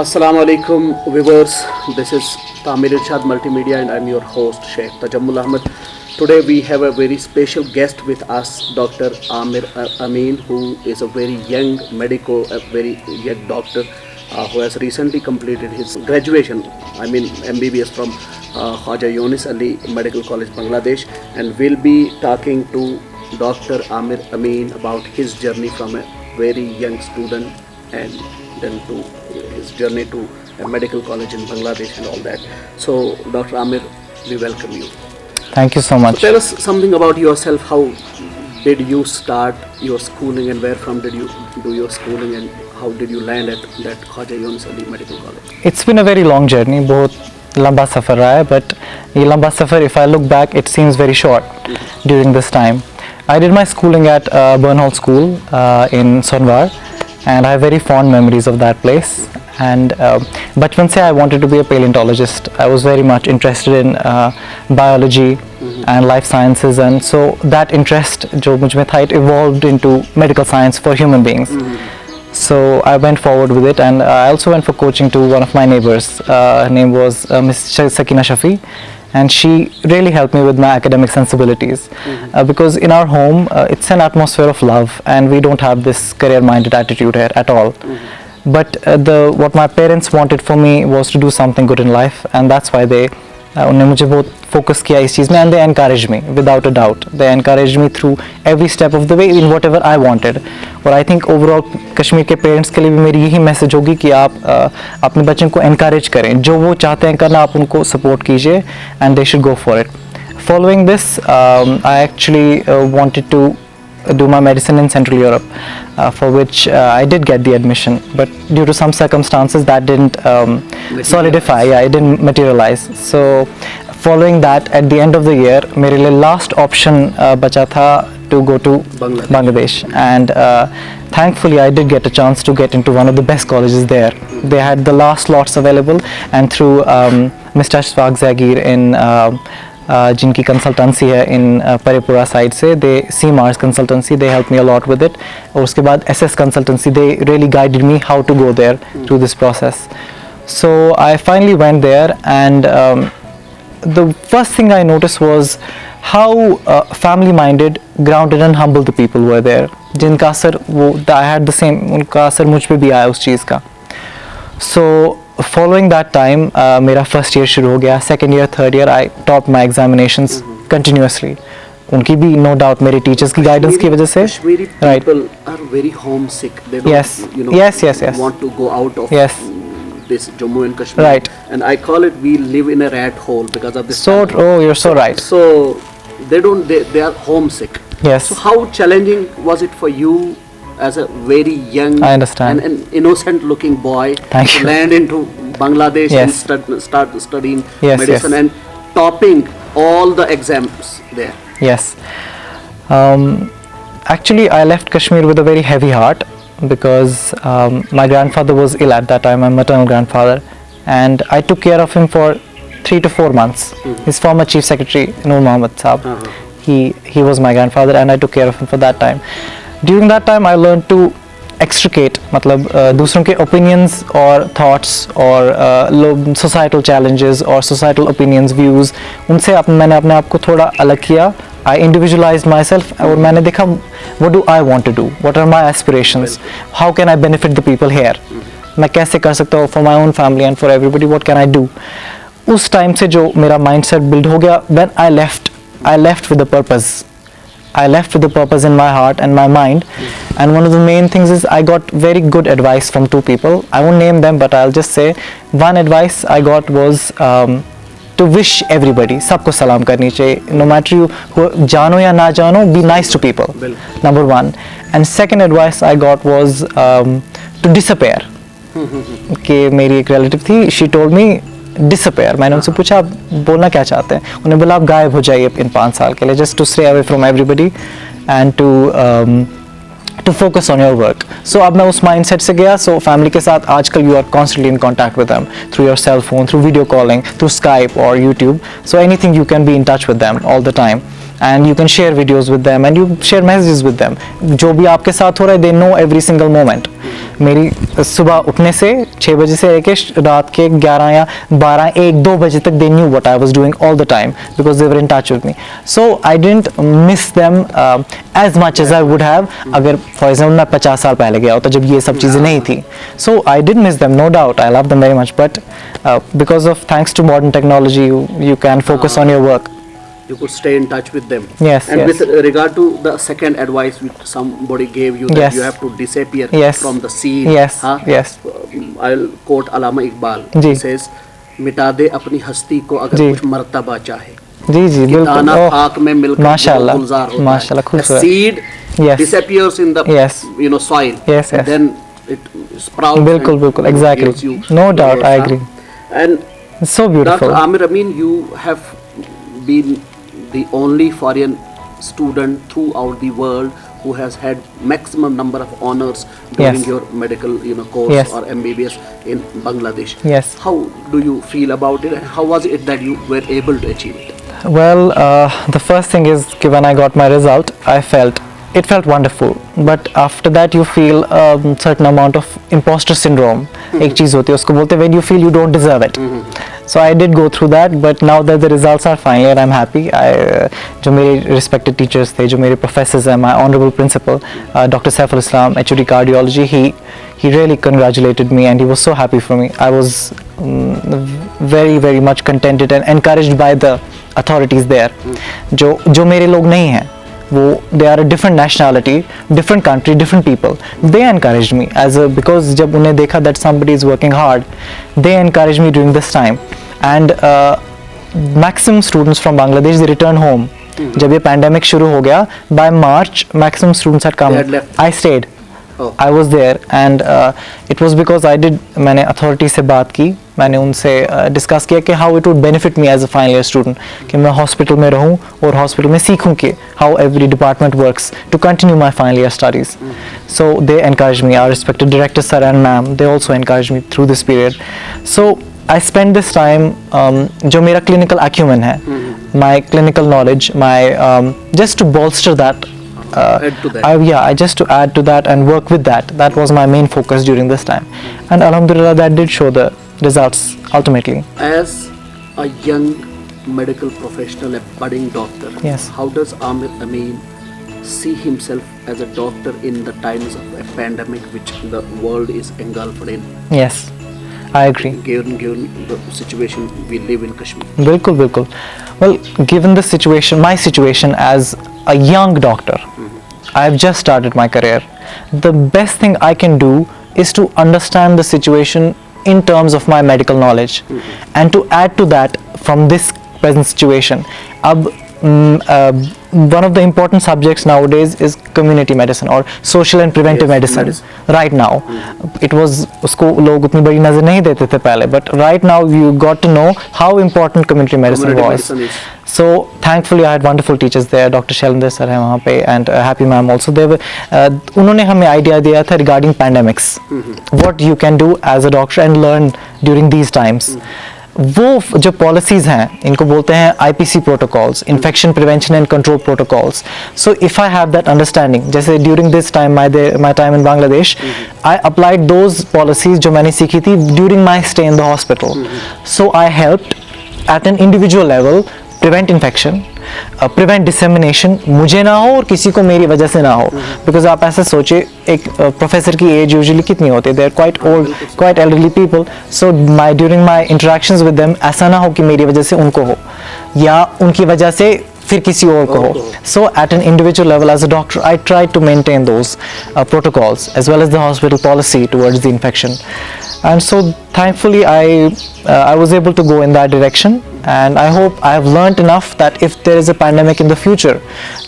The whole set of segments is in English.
Assalamu alaikum viewers, this is Tameel Irshad Multimedia and I'm your host Sheikh Tajammul Ahmed. Today we have a very special guest with us, Dr. Amir Ameen, who is a very young a very young doctor who has recently completed his graduation, MBBS from Khaja Yunus Ali Medical College, Bangladesh, and we'll be talking to Dr. Amir Ameen about his journey from a very young student and then to his journey to a medical college in Bangladesh and all that. So, Dr. Amir, we welcome you. Thank you so much. So tell us something about yourself. How did you start your schooling and where from did you do your schooling and how did you land at that Khaja Yunus Ali Medical College? It's been a very long journey, बहुत लंबा सफ़र रहा है, but ये लंबा सफ़र, if I look back, it seems very short during this time. I did my schooling at Burnhall School in Sonwar, and I have very fond memories of that place. And बचपन से I wanted to be a paleontologist. I was very much interested in biology and life sciences, and so that interest जो मुझ में था, it evolved into medical science for human beings. So I went forward with it, and I also went for coaching to one of my neighbors. Her name was Miss Sakina Shafi, and she really helped me with my academic sensibilities because in our home it's an atmosphere of love, and we don't have this career-minded attitude here at all. But what my parents wanted for me was to do something good in life, and that's why they उन्होंने मुझे बहुत focus किया इस चीज़ में, and they encouraged me without a doubt. They encouraged me through every step of the way in whatever I wanted. और I think overall Kashmir के parents के लिए भी मेरी यही मैसेज होगी कि आप अपने बच्चों को encourage करें, जो वो चाहते हैं करना आप उनको support कीजिए, and they should go for it. Following this, I actually wanted to do my medicine in Central Europe, for which I did get the admission, but due to some circumstances that didn't solidify, it didn't materialize. So following that, at the end of the year, मेरे लिए last option बचा था to go to Bangladesh, and thankfully I did get a chance to get into one of the best colleges there. They had the last slots available, and through Mr. Ashfaq Zagir in जिनकी consultancy है इन परेपुरा side से, they see Mars consultancy, they help me a lot with it. और उसके बाद SS consultancy, they really guided me how to go there through this process. So I finally went there, and the first thing I notice was how family minded, grounded and humble the people were there, जिनका असर वो I had the same, उनका असर मुझ पे भी आया उस चीज़ का. सो following that time, मेरा first year शुरू हो गया. Second year, third year, I topped my examinations continuously. उनकी भी no doubt मेरे teachers की guidance की वजह से. Kashmiri people are very homesick. They don't, yes. want to go out of this Jammu and Kashmir. Right. And I call it, we live in a rat hole because of this. You're so right. So they are homesick. Yes. So how challenging was it for you as a very young and an innocent looking boy to land into Bangladesh and start studying medicine and topping all the exams there? Yes. Actually, I left Kashmir with a very heavy heart because my grandfather was ill at that time, my maternal grandfather, and I took care of him for 3 to 4 months. His former chief secretary, Noor Mohammed Saab, he was my grandfather, and I took care of him for that time. During that time, I learned to extricate, मतलब दूसरों के opinions और thoughts और societal challenges और societal opinions, views, उनसे मैंने अपने आप को थोड़ा अलग किया. I individualized myself और मैंने देखा what do I want to do, what are my aspirations, how can I benefit the people here, मैं कैसे कर सकता हूँ for my own family and for everybody, what can I do. उस time से जो मेरा mindset build हो गया, when I left with a purpose. I left with a purpose in my heart and my mind, and one of the main things is I got very good advice from 2 people. I won't name them, but I'll just say one advice I got was to wish everybody, सबको सलाम करनी चाहिए, no matter you जानो या ना जानो, be nice to people. Number 1. And second advice I got was to disappear. कि मेरी एक relative थी, she told me disappear. मैंने उनसे पूछा आप बोलना क्या चाहते हैं, उन्होंने बोला आप गायब हो जाइए इन 5 साल के लिए, just to stay away from everybody and to focus on your work. So अब मैं उस mindset से गया. So family के साथ आजकल you are constantly in contact with them through your cell phone, through video calling, through Skype or YouTube. So anything you can be in touch with them all the time. and you can share videos with them and you share messages with them. जो भी आपके साथ हो रहा है, they know every single moment. मेरी सुबह उठने से 6 बजे से लेके रात के 11 या 12 1 2 बजे तक they knew what I was doing all the time because they were in touch with me. So I didn't miss them as much as I would have अगर for example मैं 50 साल पहले गया होता जब ये सब चीज़ें नहीं थी. So I did miss them, no doubt. I love them very much, but because of thanks to modern technology, you can focus on your work. You could stay in touch with them. Yes, and yes. with regard to the second advice which somebody gave you, that Yes. you have to disappear Yes. from the scene. Yes, yes. I'll quote Allama Iqbal. Ji. He says, मिटा दे अपनी हस्ती को अगर जी. कुछ मर्तबा चाहे. जी जी कि बिल्कुल. दाना ओह, खाक में मिलकर माशाल्लाह, गुलजार होता है. माशाल्लाह, The खूबसूरत. seed Yes. disappears in the Yes. soil. Yes, yes. Then it sprouts. बिल्कुल, and बिल्कुल, exactly. gives you No doubt, flowers, I huh? agree. And It's so beautiful. Dr. Amir Ameen, you have been the only foreign student throughout the world who has had maximum number of honors during Yes. your medical course Yes. or MBBS in Bangladesh. Yes. How do you feel about it, and how was it that you were able to achieve it? Well, the first thing is कि when I got my result, it felt wonderful. But after that, you feel a certain amount of imposter syndrome. एक चीज़ होती है उसको बोलते हैं when you feel you don't deserve it. So I did go through that, but now that the results are final, and I'm happy. जो मेरे respected teachers थे, जो मेरे professors हैं, my honorable principal, Dr. Saiful Islam, HOD cardiology, he really congratulated me and he was so happy for me. I was very very much contented and encouraged by the authorities there. जो मेरे लोग नहीं हैं, वो they are a different nationality, different country, different people. They encouraged me because जब उन्हें देखा that somebody is working hard, they encouraged me during this time. And maximum students from Bangladesh, they returned home. जब ये pandemic शुरू हो गया, by March maximum students had come. They had left. I stayed. Oh. I was there and it was because मैंने authority से बात की, मैंने उनसे डिस्कस किया कि how it would benefit me as a final year student, कि मैं हॉस्पिटल में रहूं और हॉस्पिटल में सीखूं कि how every department works to continue my final year studies. So they encouraged me, our respected director sir and ma'am, they also encouraged me through this period. So I spent this time जो मेरा clinical acumen है, my clinical knowledge, my just to bolster that. Add to that. I just to add to that and work with that. That was my main focus during this time, and Alhamdulillah, that did show the results ultimately. As a young medical professional, a budding doctor, Yes. how does Amir Ameen see himself as a doctor in the times of a pandemic which the world is engulfed in, Yes, I agree. given the situation we live in Kashmir? बिल्कुल बिल्कुल. Well, given the situation, my situation as a young doctor, I have just started my career. The best thing I can do is to understand the situation in terms of my medical knowledge, and to add to that from this present situation. अब one of the important subjects nowadays is community medicine or social and preventive Yes, medicine. medicine. Right now, it was उसको लोग उतनी बड़ी नजर नहीं देते थे पहले, but right now you got to know how important community medicine Community was. medicine is. So thankfully I had wonderful teachers there. Dr. Shailendra sir है वहाँ पे and Happy ma'am also. They were उन्होंने हमें idea दिया था regarding pandemics, what you can do as a doctor and learn during these times. वो जो policies हैं इनको बोलते हैं IPC protocols, infection prevention and control protocols. So if I have that understanding, जैसे during this time my time in Bangladesh, I applied those policies जो मैंने सीखी थी during my stay in the hospital. So I helped at an individual level prevent infection, prevent dissemination, मुझे ना हो और किसी को मेरी वजह से ना हो. Because आप ऐसे सोचिए, एक प्रोफेसर की एज यूजुअली कितनी होती है, they are quite old, quite elderly people. So during my interactions with them, ऐसा ना हो कि मेरी वजह से उनको हो या उनकी वजह से फिर किसी और को हो. So at an individual level as a doctor, I try to maintain those protocols as well as the hospital policy towards the infection. And so thankfully I was able to go in that direction, and I hope I have learned enough that if there is a pandemic in the future,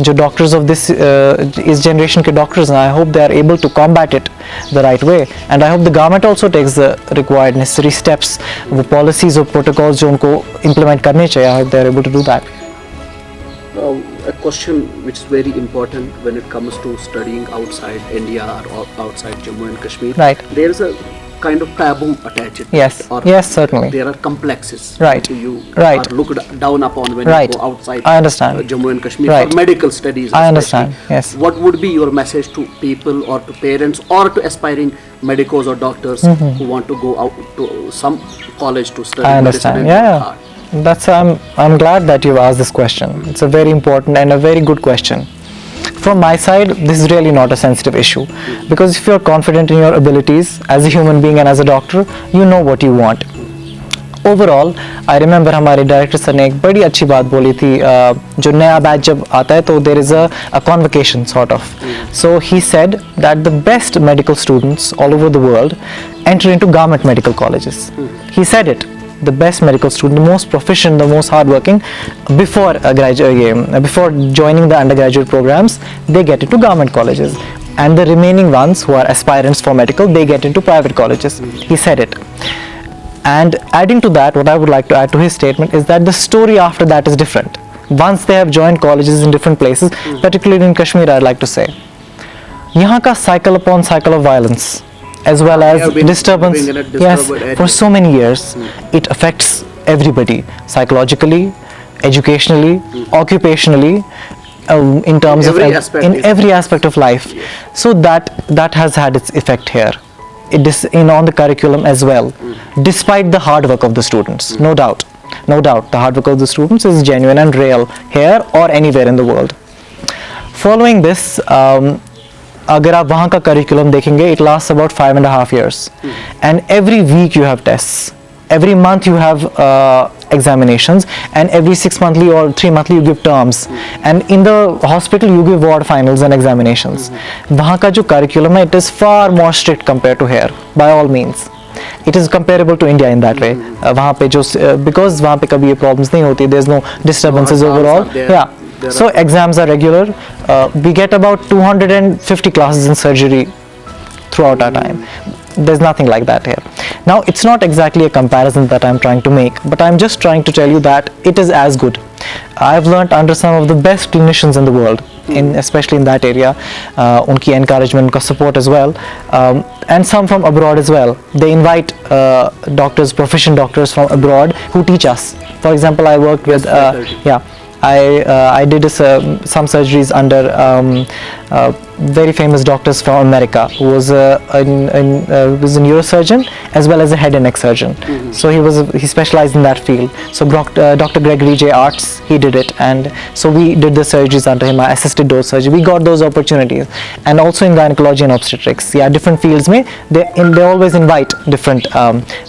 जो doctors of this इस generation के doctors हैं, I hope they are able to combat it the right way, and I hope the government also takes the required necessary steps, वो policies और protocols जो उनको implement करने चाहिए, I hope they are able to do that. A question which is very important when it comes to studying outside India or outside Jammu and Kashmir. Right. There is a kind of taboo attached. Yes. Or Yes, certainly. there are complexes. Right. You Right. are looked down upon when Right. you go outside. I understand. Jammu and Kashmir Right. for medical studies. I especially. understand, yes. What would be your message to people or to parents or to aspiring medicos or doctors who want to go out to some college to study I medicine understand. and Yeah, work yeah. hard? That's I'm glad that you've asked this question. It's a very important and a very good question. From my side, this is really not a sensitive issue, because if you're confident in your abilities as a human being and as a doctor, you know what you want. Overall I remember हमारे director sir ने एक बड़ी अच्छी बात बोली थी, जो नया बैच जब आता है तो there is a convocation sort of. So he said that the best medical students all over the world enter into government medical colleges. He said it. The best medical student, the most proficient, the most hardworking, before joining the undergraduate programs, they get into government colleges, and the remaining ones who are aspirants for medical, they get into private colleges. He said it. And adding to that, what I would like to add to his statement is that the story after that is different. Once they have joined colleges in different places, particularly in Kashmir, I'd like to say, यहाँ का cycle upon cycle of violence, as well as have been disturbance, living in a yes, disturbed area. for so many years, it affects everybody psychologically, educationally, occupationally, in terms Every of aspect in is- every aspect of life. So that has had its effect here. It is on the curriculum as well, despite the hard work of the students. No doubt, the hard work of the students is genuine and real here or anywhere in the world. Following this, अगर आप वहाँ का curriculum देखेंगे, it lasts about 5.5 years, and every week you have tests, every month you have examinations, and every 6 monthly or 3 monthly you give terms, and in the hospital you give ward finals and examinations. वहाँ का जो curriculum है, it is far more strict compared to here, by all means. It is comparable to India in that way. वहाँ पे जो because वहाँ पे कभी ये problems नहीं होती, there's no disturbances No exams overall. are there. Yeah. So exams are regular. We get about 250 classes in surgery throughout our time. There's nothing like that here. Now, it's not exactly a comparison that I'm trying to make, but I'm just trying to tell you that it is as good. I've learned under some of the best clinicians in the world, especially in that area. Unki encouragement, unka support as well, and some from abroad as well. They invite doctors, proficient doctors from abroad who teach us. For example, I worked with I did some surgeries under very famous doctors from America, who was a neurosurgeon as well as a head and neck surgeon. So he specialized in that field. So Dr. Gregory J. Arts, he did it, and so we did the surgeries under him. I assisted those surgeries. We got those opportunities, and also in gynecology and obstetrics. Yeah, different fields. They always invite different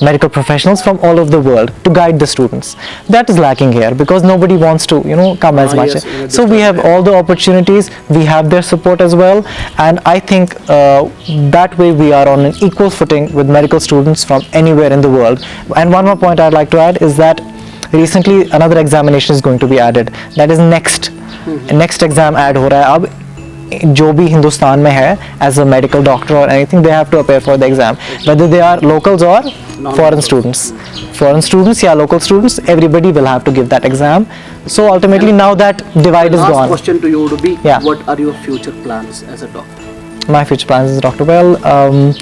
medical professionals from all over the world to guide the students. That is lacking here because nobody wants to come as much. Yes, So we have all the opportunities. We have their support as well, and I think that way we are on an equal footing with medical students from anywhere in the world. And one more point I'd like to add is that recently another examination is going to be added. That is next exam add हो रहा है अब. जो भी हिंदुस्तान में है as a medical doctor or anything, they have to appear for the exam, whether they are locals or foreign students. Foreign students, yeah, local students, everybody will have to give that exam. So ultimately, now that divide is Last gone. question to you would be, Yeah. what are your future plans as a doctor? My future plans as a doctor, well,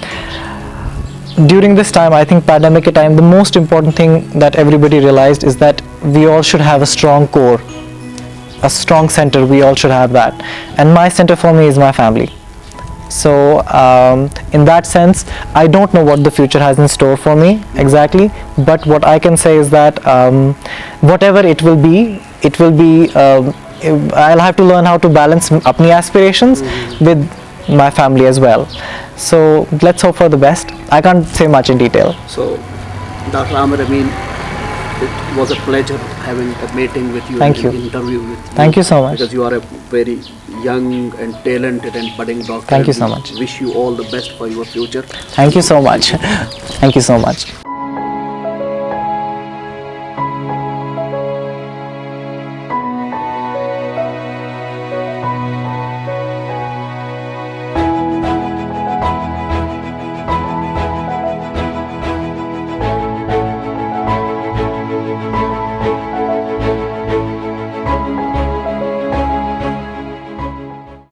during this time, I think pandemic time, the most important thing that everybody realized is that we all should have a strong core, a strong center. We all should have that, and my center for me is my family. So in that sense, I don't know what the future has in store for me exactly, but what I can say is that whatever it will be, I'll have to learn how to balance apni aspirations with my family as well. So let's hope for the best. I can't say much in detail. So, Dr. Amir, Ameen, it was a pleasure having a meeting with you Thank and you. an interview with you. Thank you so much. Because you are a very young and talented and budding doctor. Thank you so We much. Wish you all the best for your future. Thank you so much. Thank you so much.